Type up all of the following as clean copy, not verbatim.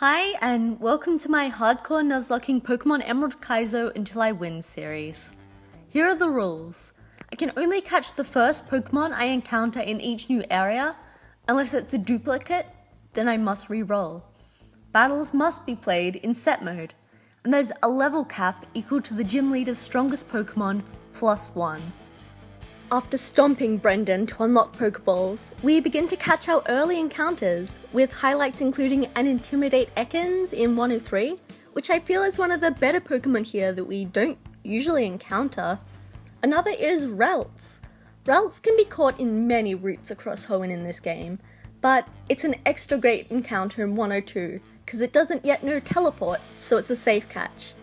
Hi, and welcome to my Hardcore Nuzlocking Pokemon Emerald Kaizo Until I Win series. Here are the rules. I can only catch the first Pokemon I encounter in each new area. Unless it's a duplicate, then I must re-roll. Battles must be played in set mode, and there's a level cap equal to the gym leader's strongest Pokemon plus 1. After stomping Brendan to unlock Pokeballs, we begin to catch our early encounters, with highlights including an Intimidate Ekans in 103, which I feel is one of the better Pokemon here that we don't usually encounter. Another is Relts. Relts can be caught in many routes across Hoenn in this game, but it's an extra great encounter in 102, because it doesn't yet know Teleport, so it's a safe catch.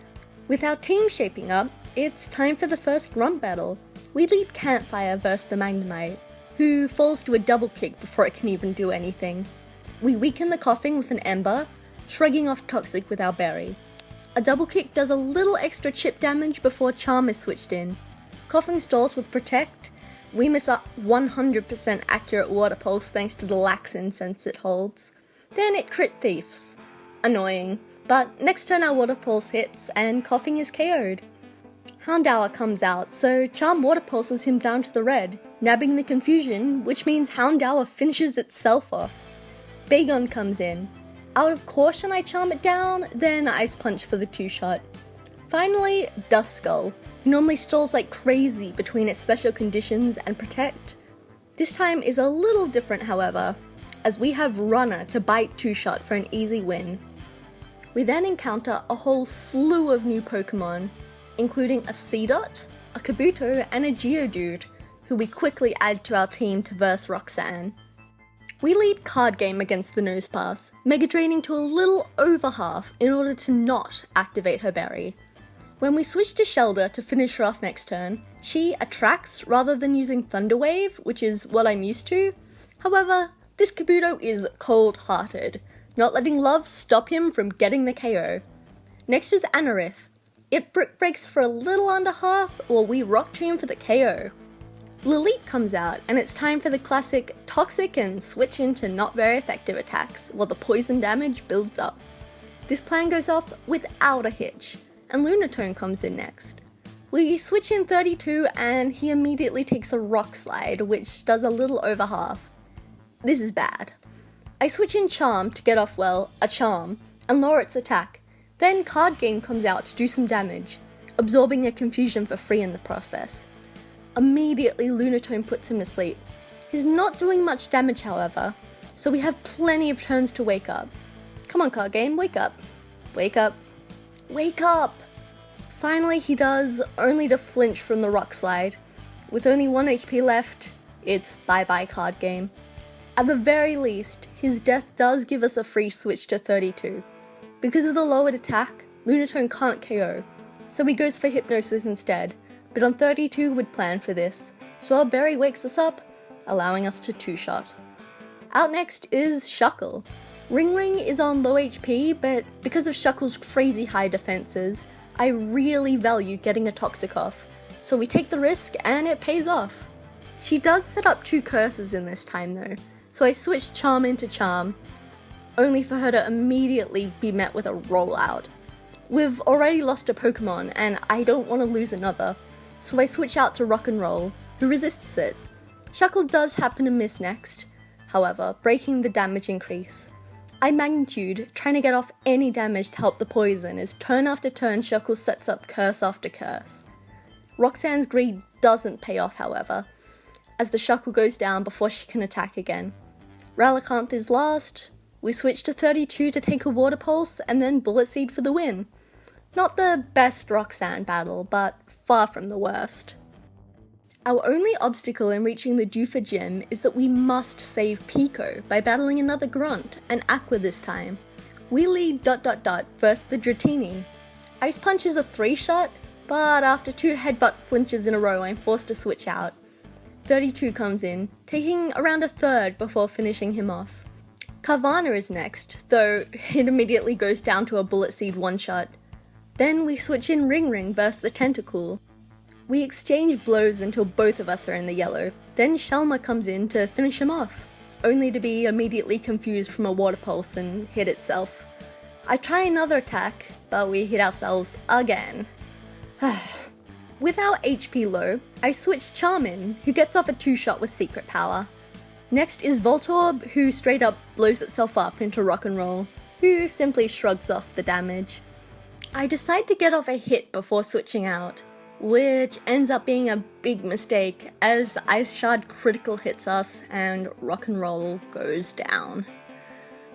With our team shaping up, it's time for the first grunt battle. We lead Campfire versus the Magnemite, who falls to a double kick before it can even do anything. We weaken the Coughing with an Ember, shrugging off Toxic with our Berry. A double kick does a little extra chip damage before Charm is switched in. Coughing stalls with Protect. We miss a 100% accurate Water Pulse thanks to the lax incense it holds. Then it crit Thieves. Annoying, but next turn our Water Pulse hits and Coughing is KO'd. Houndour comes out, so Charm Water Pulses him down to the red, nabbing the confusion, which means Houndour finishes itself off. Bagon comes in. Out of caution I Charm it down, then Ice Punch for the 2-shot. Finally, Duskull, who normally stalls like crazy between its special conditions and Protect. This time is a little different however, as we have Runner to bite 2-shot for an easy win. We then encounter a whole slew of new Pokemon, including a Seedot, a Kabuto, and a Geodude, who we quickly add to our team to verse Roxanne. We lead card game against the Nosepass, Mega Draining to a little over half in order to not activate her berry. When we switch to Shelder to finish her off next turn, she attracts rather than using Thunder Wave, which is what I'm used to. However, this Kabuto is cold-hearted, not letting love stop him from getting the KO. Next is Anorith. It Brick Breaks for a little under half, while we Rock Tomb for the KO. Lilith comes out, and it's time for the classic Toxic and switch into not very effective attacks, while the poison damage builds up. This plan goes off without a hitch, and Lunatone comes in next. We switch in 32, and he immediately takes a Rock Slide, which does a little over half. This is bad. I switch in Charm to get off, well, a Charm, and lower its attack. Then Card Game comes out to do some damage, absorbing the confusion for free in the process. Immediately Lunatone puts him to sleep. He's not doing much damage however, so we have plenty of turns to wake up. Come on Card Game, wake up. Wake up. Wake up! Finally he does, only to flinch from the Rock Slide. With only 1 HP left, it's bye-bye Card Game. At the very least, his death does give us a free switch to 32. Because of the lowered attack, Lunatone can't KO, so he goes for Hypnosis instead, but on 32 would plan for this, so our berry wakes us up, allowing us to 2-shot. Out next is Shuckle. Ring Ring is on low HP, but because of Shuckle's crazy high defenses, I really value getting a Toxic off, so we take the risk and it pays off. She does set up 2 curses in this time though, so I switch Charm into Charm, only for her to immediately be met with a rollout. We've already lost a Pokemon, and I don't want to lose another, so I switch out to Rock'n'Roll, who resists it. Shuckle does happen to miss next, however, breaking the damage increase. I Magnitude, trying to get off any damage to help the poison, as turn after turn Shuckle sets up curse after curse. Roxanne's greed doesn't pay off however, as the Shuckle goes down before she can attack again. Relicanth is last. We switch to 32 to take a Water Pulse, and then Bullet Seed for the win. Not the best Roxanne battle, but far from the worst. Our only obstacle in reaching the Jufa Gym is that we must save Pico by battling another Grunt, and Aqua this time. We lead ... versus the Dratini. Ice Punch is a 3-shot, but after 2 headbutt flinches in a row I'm forced to switch out. 32 comes in, taking around a third before finishing him off. Carvanha is next, though it immediately goes down to a Bullet Seed 1-shot. Then we switch in Ring Ring versus the Tentacool. We exchange blows until both of us are in the yellow, then Shelma comes in to finish him off, only to be immediately confused from a Water Pulse and hit itself. I try another attack, but we hit ourselves again. With our HP low, I switch Charmin, who gets off a 2-shot with secret power. Next is Voltorb, who straight up blows itself up into rock and roll, who simply shrugs off the damage. I decide to get off a hit before switching out, which ends up being a big mistake as Ice Shard critical hits us and rock and roll goes down.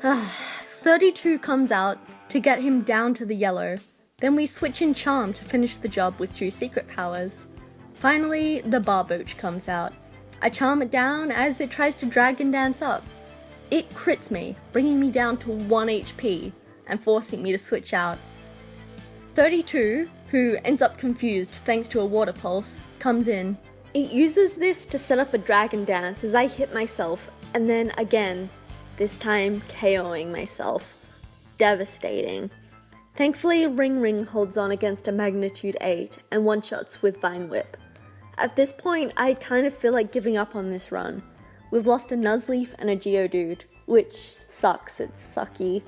32 comes out to get him down to the yellow, then we switch in Charm to finish the job with 2 secret powers. Finally, the Barboach comes out. I charm it down as it tries to dragon dance up. It crits me, bringing me down to 1 HP and forcing me to switch out. 32, who ends up confused thanks to a water pulse, comes in. It uses this to set up a dragon dance as I hit myself, and then again, this time KOing myself. Devastating. Thankfully, Ring Ring holds on against a magnitude 8 and one-shots with Vine Whip. At this point, I kind of feel like giving up on this run. We've lost a Nuzleaf and a Geodude, which sucks, it's sucky.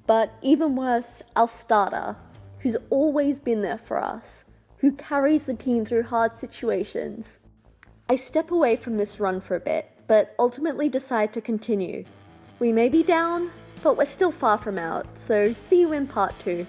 But even worse, our starter, who's always been there for us, who carries the team through hard situations. I step away from this run for a bit, but ultimately decide to continue. We may be down, but we're still far from out, so see you in part 2.